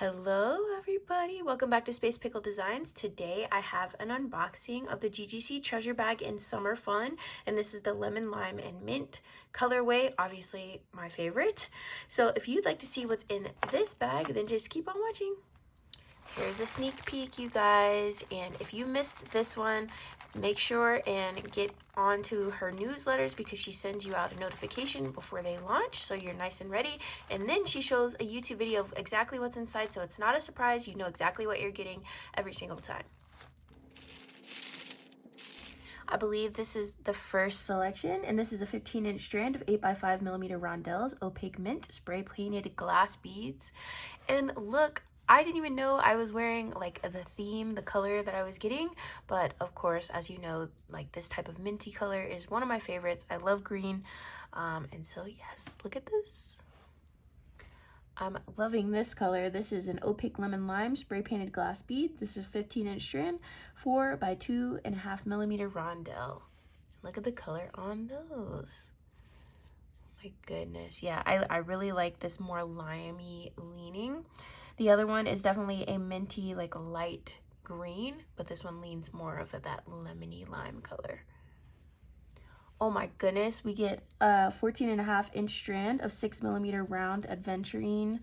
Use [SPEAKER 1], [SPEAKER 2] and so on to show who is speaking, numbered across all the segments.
[SPEAKER 1] Hello everybody, welcome back to Space Pickle Designs. Today I have an unboxing of the GGC treasure bag in Summer Fun, and this is the lemon, lime, and mint colorway, obviously my favorite. So if you'd like to see what's in this bag, then just keep on watching. Here's a sneak peek, you guys, and if you missed this one, make sure and get onto her newsletters because she sends you out a notification before they launch, so you're nice and ready. And then she shows a YouTube video of exactly what's inside, so it's not a surprise. You know exactly what you're getting every single time. I believe this is the first selection, and this is a 15-inch strand of 8x5mm rondelles, opaque mint, spray painted glass beads. And look, I didn't even know I was wearing like the theme, the color that I was getting, but of course, as you know, like this type of minty color is one of my favorites. I love green, and so yes, look at this. I'm loving this color. This is an opaque lemon lime spray painted glass bead. This is 15-inch strand, 4x2.5mm rondelle. Look at the color on those. My goodness, yeah, I really like this more limey leaning. The other one is definitely a minty, like light green, but this one leans more of that lemony lime color. Oh my goodness, we get a 14.5-inch strand of 6mm round aventurine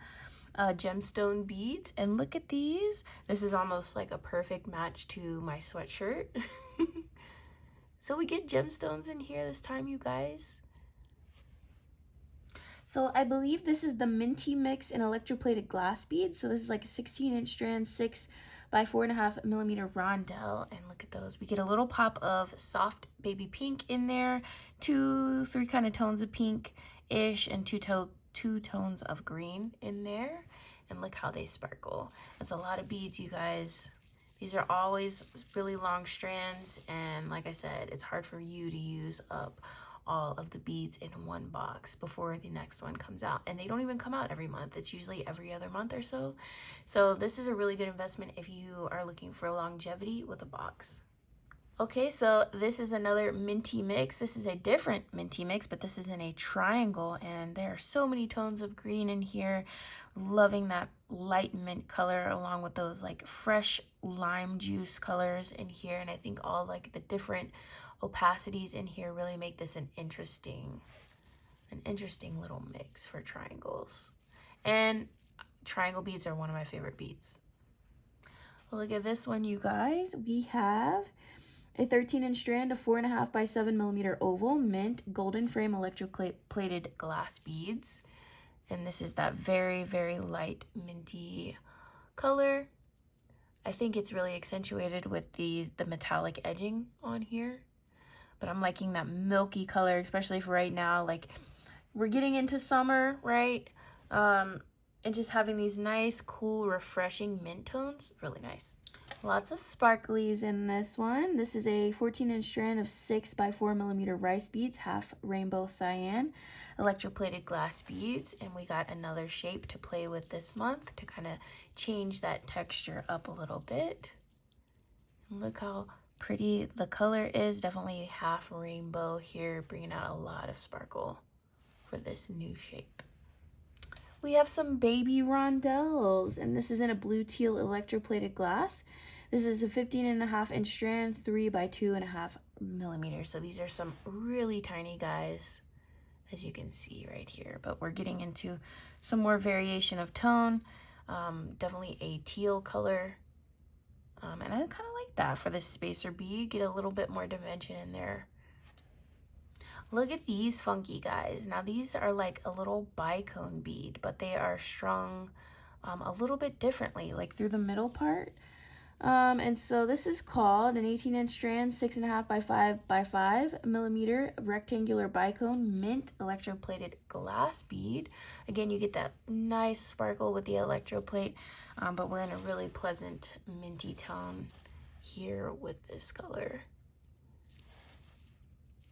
[SPEAKER 1] gemstone beads. And look at these. This is almost like a perfect match to my sweatshirt. So we get gemstones in here this time, you guys. So I believe this is the minty mix in electroplated glass beads. So this is like a 16-inch strand, 6x4.5mm rondelle. And look at those. We get a little pop of soft baby pink in there, three kind of tones of pink-ish, and two tones of green in there. And look how they sparkle. That's a lot of beads, you guys. These are always really long strands, and like I said, it's hard for you to use up all of the beads in one box before the next one comes out. And they don't even come out every month. It's usually every other month or so. So this is a really good investment if you are looking for longevity with a box. Okay, so this is another minty mix. This is a different minty mix, but this is in a triangle, and there are so many tones of green in here. Loving that light mint color along with those like fresh lime juice colors in here. And I think all like the different opacities in here really make this an interesting little mix for triangles. And triangle beads are one of my favorite beads. Look at this one, you guys. We have a 13-inch strand of 4.5x7mm oval mint golden frame electroplated glass beads. And this is that very, very light minty color. I think it's really accentuated with the metallic edging on here. But I'm liking that milky color, especially for right now. Like, we're getting into summer, right? And just having these nice, cool, refreshing mint tones, really nice. Lots of sparklies in this one. This is a 14-inch strand of 6x4mm rice beads, half rainbow cyan, electroplated glass beads. And we got another shape to play with this month to kind of change that texture up a little bit. And look how pretty the color is. Definitely half rainbow here, bringing out a lot of sparkle for this new shape. We have some baby rondelles, and this is in a blue teal electroplated glass. This is a 15.5-inch strand, 3x2.5mm. So these are some really tiny guys, as you can see right here. But we're getting into some more variation of tone. Definitely a teal color. And I kind of like that for this spacer bead. Get a little bit more dimension in there. Look at these funky guys. Now these are like a little bicone bead, but they are strung a little bit differently, like through the middle part. And so this is called an 18-inch strand, 6.5x5x5mm rectangular bicone mint electroplated glass bead. Again, you get that nice sparkle with the electroplate, but we're in a really pleasant minty tone here with this color.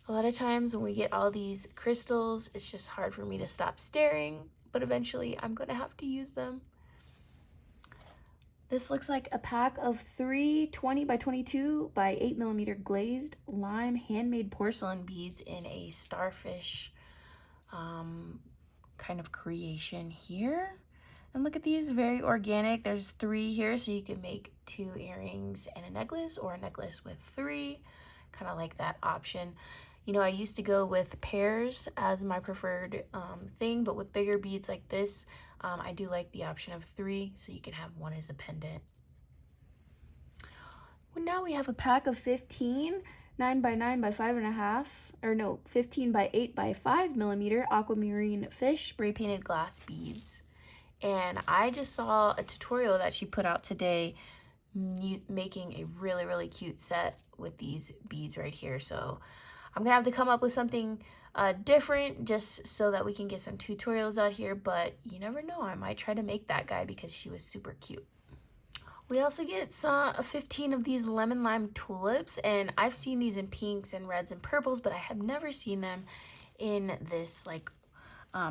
[SPEAKER 1] A lot of times when we get all these crystals, it's just hard for me to stop staring, but eventually I'm going to have to use them. This looks like a pack of 3 20x22x8mm glazed lime handmade porcelain beads in a starfish kind of creation here. And look at these, very organic. There's 3 here, so you can make 2 earrings and a necklace, or a necklace with 3. Kind of like that option. You know, I used to go with pairs as my preferred thing, but with bigger beads like this, I do like the option of 3, so you can have 1 as a pendant. Well, now we have a pack of 15 9 by 9 by 5.5, or no, 15 by 8 by 5 millimeter aquamarine fish spray painted glass beads. And I just saw a tutorial that she put out today making a really cute set with these beads right here. So I'm gonna have to come up with something different just so that we can get some tutorials out here, but you never know, I might try to make that guy because she was super cute. We also get 15 of these lemon lime tulips, and I've seen these in pinks and reds and purples, but I have never seen them in this like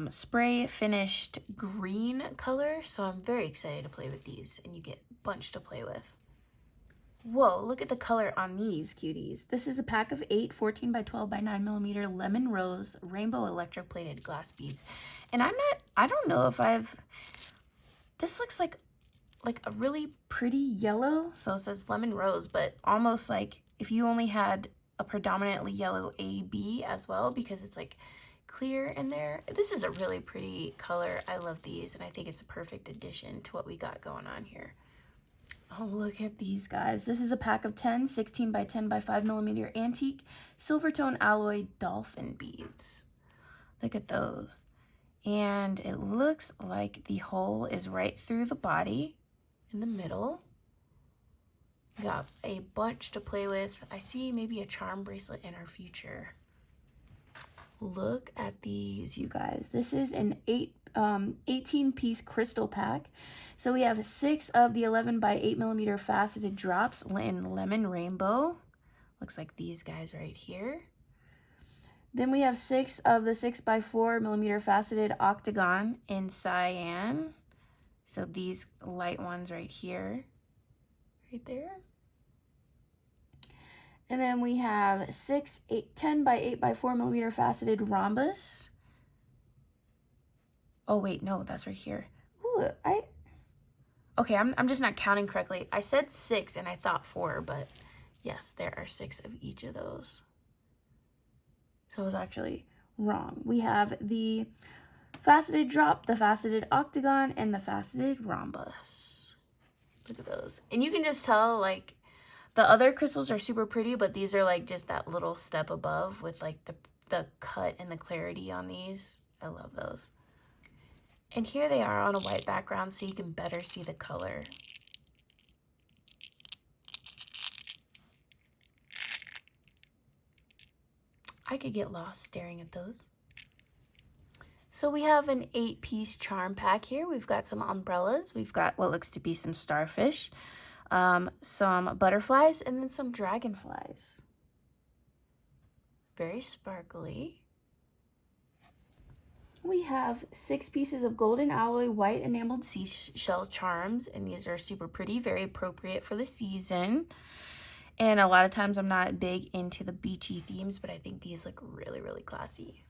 [SPEAKER 1] spray finished green color, so I'm very excited to play with these, and you get a bunch to play with. Whoa, look at the color on these cuties. This is a pack of 8 14 by 12 by 9 millimeter lemon rose rainbow electroplated glass beads. And I don't know if this looks like a really pretty yellow. So it says lemon rose, but almost like if you only had a predominantly yellow AB as well, because it's like clear in there. This is a really pretty color. I love these, and I think it's a perfect addition to what we got going on here. Oh, look at these guys. This is a pack of 10 16 by 10 by 5 millimeter antique silver tone alloy dolphin beads. Look at those. And it looks like the hole is right through the body in the middle. Got a bunch to play with. I see maybe a charm bracelet in our future. Look at these, you guys. This is an 18-piece crystal pack. So we have 6 of the 11 by 8 millimeter faceted drops in lemon rainbow. Looks like these guys right here. Then we have 6 of the 6 by 4 millimeter faceted octagon in cyan. So these light ones right here, right there. And then we have 10 by 8 by 4 millimeter faceted rhombus. Oh wait, no, that's right here. Ooh, okay, I'm just not counting correctly. I said 6 and I thought 4, but yes, there are 6 of each of those. So I was actually wrong. We have the faceted drop, the faceted octagon, and the faceted rhombus. Look at those. And you can just tell, like, the other crystals are super pretty, but these are like just that little step above with like the cut and the clarity on these. I love those. And here they are on a white background so you can better see the color. I could get lost staring at those. So we have an 8-piece charm pack here. We've got some umbrellas. We've got what looks to be some starfish, some butterflies, and then some dragonflies. Very sparkly. We have 6 pieces of golden alloy white enameled seashell charms, and these are super pretty, very appropriate for the season. And a lot of times I'm not big into the beachy themes, but I think these look really classy.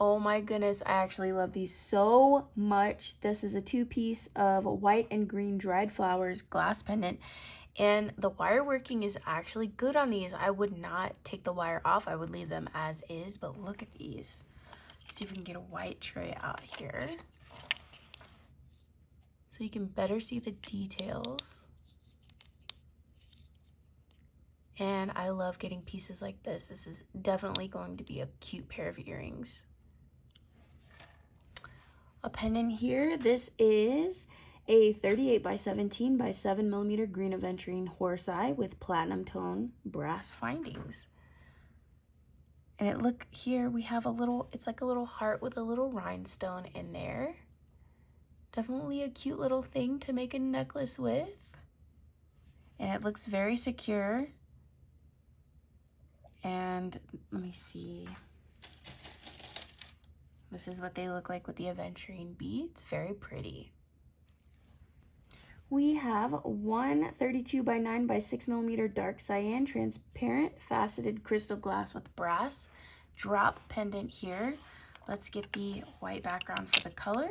[SPEAKER 1] Oh my goodness, I actually love these so much. This is a 2-piece of white and green dried flowers glass pendant, and the wire working is actually good on these. I would not take the wire off. I would leave them as is, but look at these. Let's see if we can get a white tray out here so you can better see the details. And I love getting pieces like this. This is definitely going to be a cute pair of earrings. A pendant here. This is a 38 by 17 by 7 millimeter green aventurine horse eye with platinum tone brass findings. And look here, we have a little, it's like a little heart with a little rhinestone in there. Definitely a cute little thing to make a necklace with. And it looks very secure. And let me see. This is what they look like with the aventurine beads. Very pretty. We have one 32 by 9 by 6 millimeter dark cyan transparent faceted crystal glass with brass drop pendant here. Let's get the white background for the color.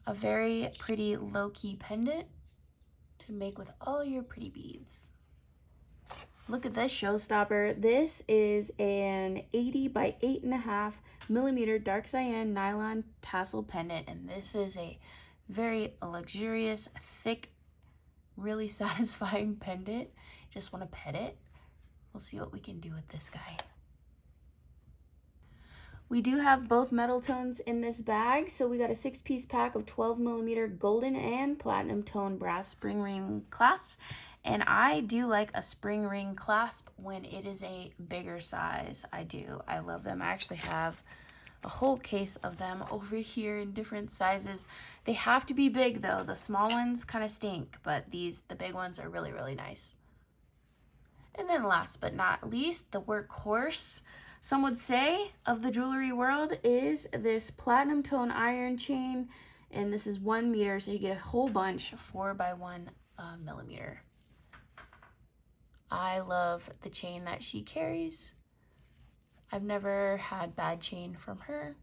[SPEAKER 1] A very pretty low-key pendant to make with all your pretty beads. Look at this showstopper. This is an 80 by 8.5 millimeter dark cyan nylon tassel pendant, and this is a very luxurious, thick, really satisfying pendant. Just want to pet it. We'll see what we can do with this guy. We do have both metal tones in this bag, so we got a 6-piece pack of 12 millimeter golden and platinum tone brass spring ring clasps. And I do like a spring ring clasp when it is a bigger size. I do. I love them. I actually have a whole case of them over here in different sizes. They have to be big though. The small ones kind of stink, but the big ones are really, really nice. And then last but not least, the workhorse, some would say, of the jewelry world is this platinum tone iron chain. And this is 1 meter, so you get a whole bunch, 4 by 1 millimeter. I love the chain that she carries. I've never had bad chain from her.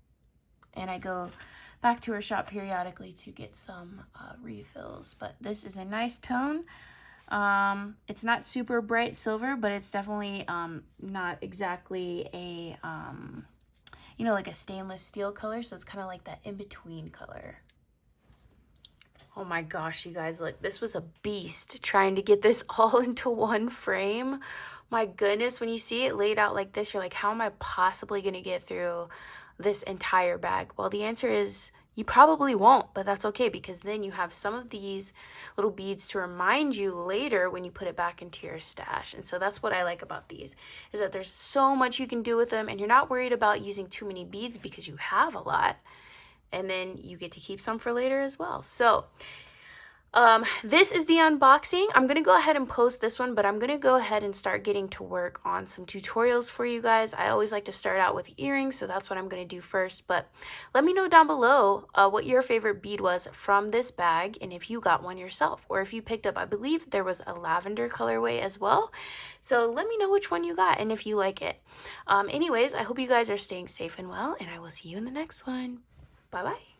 [SPEAKER 1] And I go back to her shop periodically to get some refills. But this is a nice tone. It's not super bright silver, but it's definitely not exactly a, you know, like a stainless steel color. So it's kind of like that in-between color. Oh my gosh, you guys, look, this was a beast trying to get this all into one frame. My goodness, when you see it laid out like this, you're like, how am I possibly going to get through this entire bag? Well, the answer is you probably won't, but that's okay, because then you have some of these little beads to remind you later when you put it back into your stash. And so that's what I like about these, is that there's so much you can do with them, and you're not worried about using too many beads because you have a lot. And then you get to keep some for later as well. So this is the unboxing. I'm going to go ahead and post this one, but I'm going to go ahead and start getting to work on some tutorials for you guys. I always like to start out with earrings, so that's what I'm going to do first. But let me know down below what your favorite bead was from this bag, and if you got one yourself, or if you picked up, I believe there was a lavender colorway as well. So let me know which one you got and if you like it. Anyways, I hope you guys are staying safe and well, and I will see you in the next one. Bye-bye.